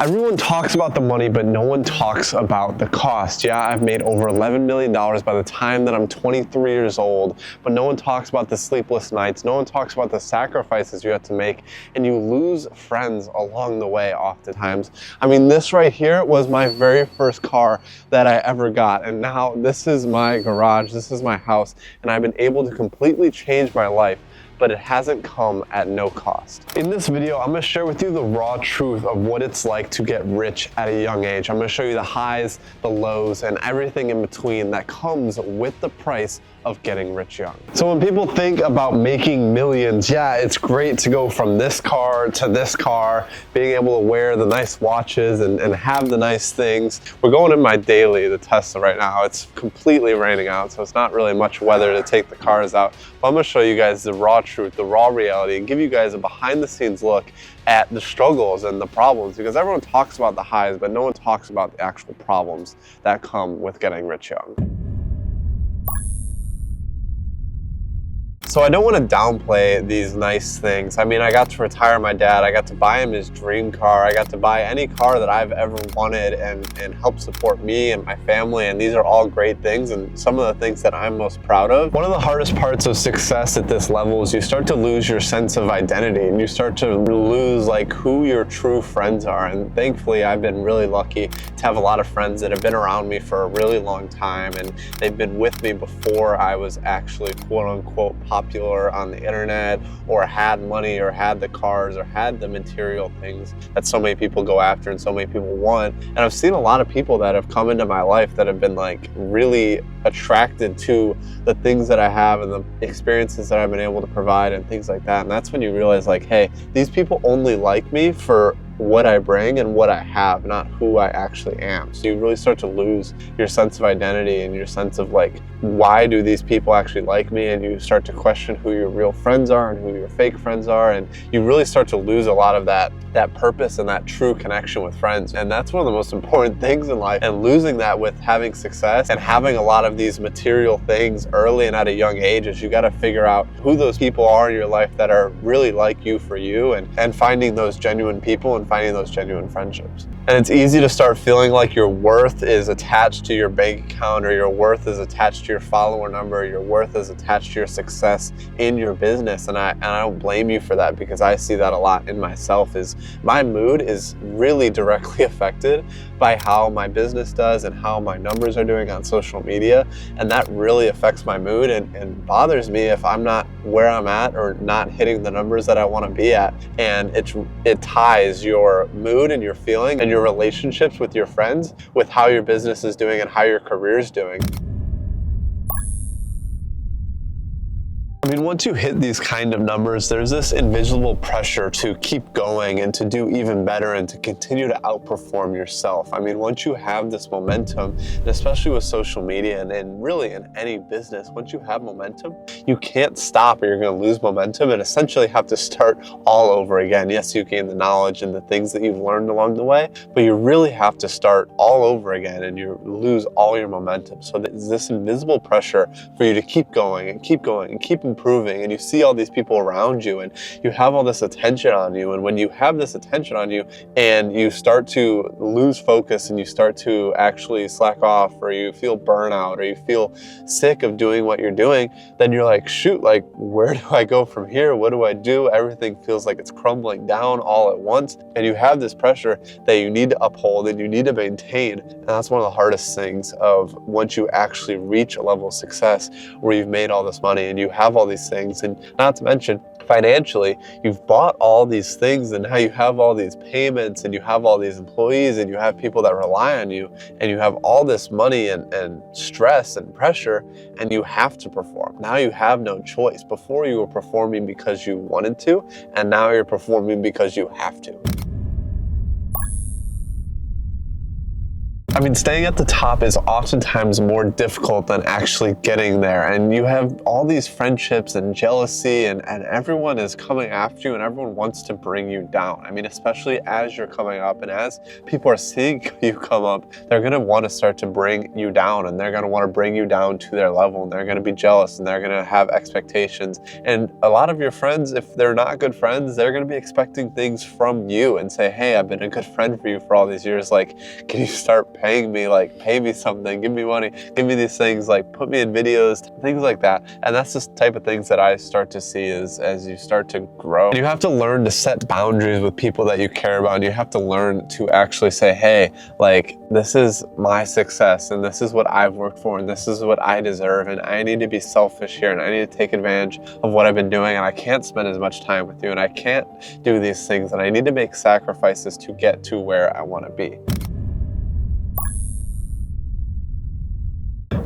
Everyone talks about the money, but no one talks about the cost. Yeah, I've made over $11 million by the time that I'm 23 years old, but no one talks about the sleepless nights. No one talks about the sacrifices you have to make, and you lose friends along the way oftentimes. I mean, this right here was my very first car that I ever got, and now this is my garage, this is my house, and I've been able to completely change my life, but it hasn't come at no cost. In this video, I'm gonna share with you the raw truth of what it's like to get rich at a young age. I'm gonna show you the highs, the lows, and everything in between that comes with the price of getting rich young. So when people think about making millions, yeah, it's great to go from this car to this car, being able to wear the nice watches and have the nice things. We're going in my daily, the Tesla right now. It's completely raining out, so it's not really much weather to take the cars out. But I'm gonna show you guys the raw truth, the raw reality, and give you guys a behind the scenes look at the struggles and the problems, because everyone talks about the highs, but no one talks about the actual problems that come with getting rich young. So I don't want to downplay these nice things. I mean, I got to retire my dad. I got to buy him his dream car. I got to buy any car that I've ever wanted and help support me and my family. And these are all great things and some of the things that I'm most proud of. One of the hardest parts of success at this level is you start to lose your sense of identity and you start to lose like who your true friends are. And thankfully, I've been really lucky to have a lot of friends that have been around me for a really long time. And they've been with me before I was actually quote unquote popular on the internet or had money or had the cars or had the material things that so many people go after and so many people want. And I've seen a lot of people that have come into my life that have been like really attracted to the things that I have and the experiences that I've been able to provide and things like that. And that's when you realize like, hey, these people only like me for what I bring and what I have, not who I actually am. So you really start to lose your sense of identity and your sense of like, why do these people actually like me? And you start to question who your real friends are and who your fake friends are. And you really start to lose a lot of that purpose and that true connection with friends. And that's one of the most important things in life. And losing that with having success and having a lot of these material things early and at a young age is you got to figure out who those people are in your life that are really like you for you and finding those genuine people and finding those genuine friendships. And it's easy to start feeling like your worth is attached to your bank account or your worth is attached to your follower number, or your worth is attached to your success in your business. And I don't blame you for that, because I see that a lot in myself. Is my mood is really directly affected by how my business does and how my numbers are doing on social media. And that really affects my mood and bothers me if I'm not where I'm at or not hitting the numbers that I want to be at. And it ties your mood and your feeling and your relationships with your friends with how your business is doing and how your career is doing. I mean, once you hit these kind of numbers, there's this invisible pressure to keep going and to do even better and to continue to outperform yourself. I mean, once you have this momentum, and especially with social media and really in any business, once you have momentum, you can't stop or you're going to lose momentum and essentially have to start all over again. Yes, you gain the knowledge and the things that you've learned along the way, but you really have to start all over again and you lose all your momentum. So there's this invisible pressure for you to keep going and keep going and keep improving, and you see all these people around you and you have all this attention on you. And when you have this attention on you and you start to lose focus and you start to actually slack off, or you feel burnout, or you feel sick of doing what you're doing, then you're like, shoot, like, where do I go from here? What do I do? Everything feels like it's crumbling down all at once. And you have this pressure that you need to uphold and you need to maintain. And that's one of the hardest things of once you actually reach a level of success where you've made all this money and you have all these things, and not to mention financially, you've bought all these things and now you have all these payments and you have all these employees and you have people that rely on you and you have all this money and stress and pressure, and you have to perform. Now you have no choice. Before you were performing because you wanted to, and now you're performing because you have to. I mean, staying at the top is oftentimes more difficult than actually getting there. And you have all these friendships and jealousy, and everyone is coming after you and everyone wants to bring you down. I mean, especially as you're coming up and as people are seeing you come up, they're going to want to start to bring you down, and they're going to want to bring you down to their level, and they're going to be jealous, and they're going to have expectations. And a lot of your friends, if they're not good friends, they're going to be expecting things from you and say, hey, I've been a good friend for you for all these years. Like, can you start paying me, like pay me something, give me money, give me these things, like put me in videos, things like that. And that's the type of things that I start to see as you start to grow. And you have to learn to set boundaries with people that you care about. And you have to learn to actually say, hey, like, this is my success and this is what I've worked for and this is what I deserve, and I need to be selfish here and I need to take advantage of what I've been doing, and I can't spend as much time with you and I can't do these things, and I need to make sacrifices to get to where I want to be.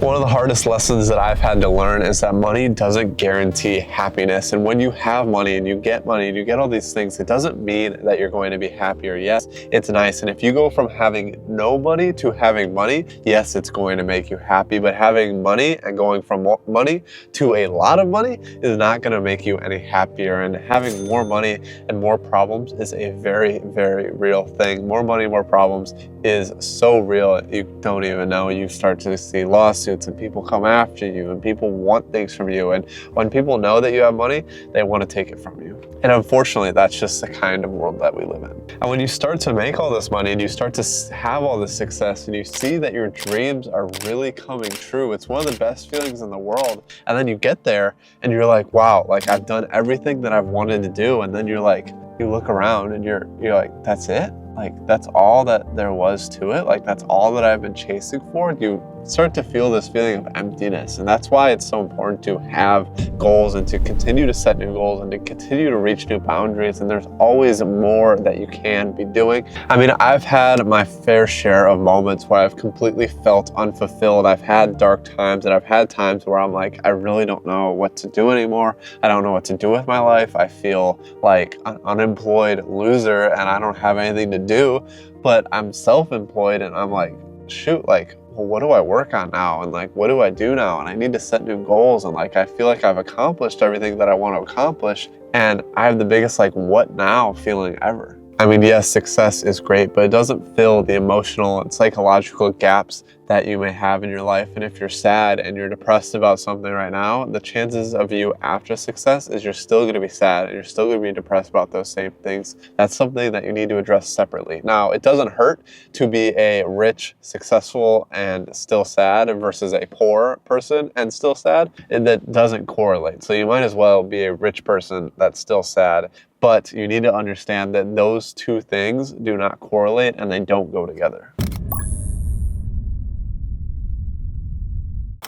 One of the hardest lessons that I've had to learn is that money doesn't guarantee happiness. And when you have money and you get all these things, it doesn't mean that you're going to be happier. Yes, it's nice. And if you go from having no money to having money, yes, it's going to make you happy. But having money and going from money to a lot of money is not going to make you any happier. And having more money and more problems is a very, very real thing. More money, more problems is so real, you don't even know. You start to see lawsuits and people come after you and people want things from you. And when people know that you have money, they want to take it from you. And unfortunately, that's just the kind of world that we live in. And when you start to make all this money and you start to have all this success and you see that your dreams are really coming true, it's one of the best feelings in the world. And then you get there and you're like, wow, like I've done everything that I've wanted to do. And then you're like, you look around and you're like, that's it? Like, that's all that there was to it? Like, that's all that I've been chasing for? You start to feel this feeling of emptiness. And that's why it's so important to have goals and to continue to set new goals and to continue to reach new boundaries. And there's always more that you can be doing. I mean, I've had my fair share of moments where I've completely felt unfulfilled. I've had dark times, and I've had times where I'm like, I really don't know what to do anymore. I don't know what to do with my life. I feel like an unemployed loser and I don't have anything to do. But I'm self-employed and I'm like, shoot, like, well, what do I work on now? And like, what do I do now? And I need to set new goals. And like, I feel like I've accomplished everything that I want to accomplish. And I have the biggest like, what now feeling ever. I mean, yes, success is great, but it doesn't fill the emotional and psychological gaps that you may have in your life. And if you're sad and you're depressed about something right now, the chances of you after success is you're still going to be sad and you're still going to be depressed about those same things. That's something that you need to address separately. Now, it doesn't hurt to be a rich, successful, and still sad versus a poor person and still sad, and that doesn't correlate. So you might as well be a rich person that's still sad. But you need to understand that those two things do not correlate and they don't go together.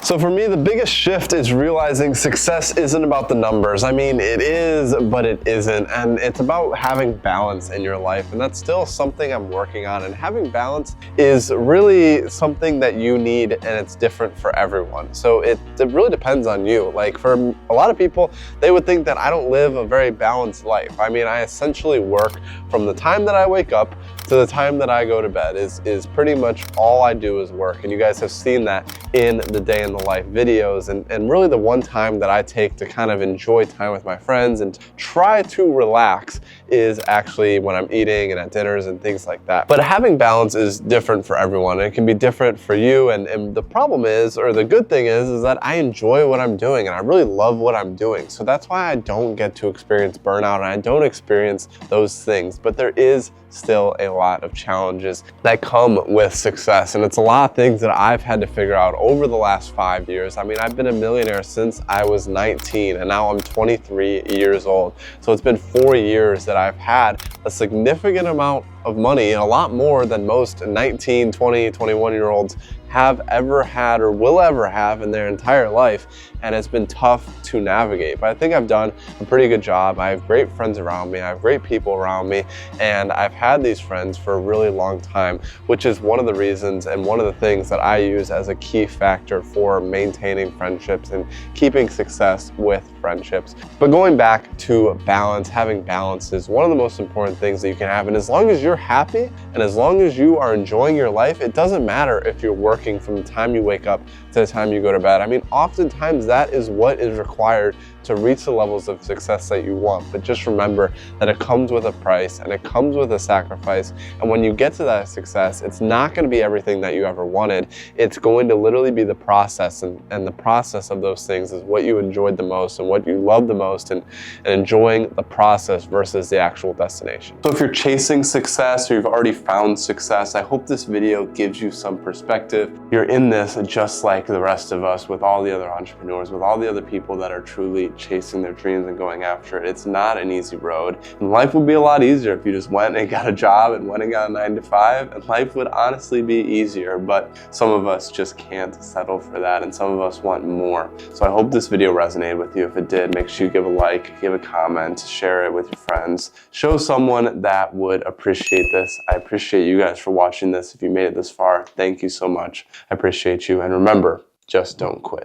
So for me, the biggest shift is realizing success isn't about the numbers. I mean, it is, but it isn't. And it's about having balance in your life. And that's still something I'm working on. And having balance is really something that you need, and it's different for everyone. So it really depends on you. Like for a lot of people, they would think that I don't live a very balanced life. I mean, I essentially work from the time that I wake up to the time that I go to bed is pretty much all I do is work. And you guys have seen that in the day in the life videos. And really the one time that I take to kind of enjoy time with my friends and try to relax is actually when I'm eating and at dinners and things like that. But having balance is different for everyone. It can be different for you. And the problem is, or the good thing is that I enjoy what I'm doing and I really love what I'm doing. So that's why I don't get to experience burnout and I don't experience those things. But there is still a lot of challenges that come with success. And it's a lot of things that I've had to figure out over the last 5 years. I mean, I've been a millionaire since I was 19 and now I'm 23 years old. So it's been 4 years that I've had a significant amount of money, and a lot more than most 19, 20, 21-year-olds have ever had or will ever have in their entire life, and it's been tough to navigate. But I think I've done a pretty good job. I have great friends around me, I have great people around me, and I've had these friends for a really long time, which is one of the reasons and one of the things that I use as a key factor for maintaining friendships and keeping success with friendships. But going back to balance, having balance is one of the most important things that you can have. And as long as you're happy and as long as you are enjoying your life, it doesn't matter if you're working from the time you wake up to the time you go to bed. I mean, oftentimes that is what is required to reach the levels of success that you want. But just remember that it comes with a price and it comes with a sacrifice. And when you get to that success, it's not going to be everything that you ever wanted. It's going to literally be the process, and the process of those things is what you enjoyed the most and what you love the most, and enjoying the process versus the actual destination. So if you're chasing success or you've already found success, I hope this video gives you some perspective. You're in this just like the rest of us, with all the other entrepreneurs, with all the other people that are truly chasing their dreams and going after it. It's not an easy road, and life would be a lot easier if you just went and got a job and went and got a 9-to-5, and life would honestly be easier. But some of us just can't settle for that, and some of us want more. So I hope this video resonated with you. If it did, make sure you give a like, give a comment, share it with your friends, show someone that would appreciate this. I appreciate you guys for watching this. If you made it this far, thank you so much. I appreciate you, and remember, just don't quit.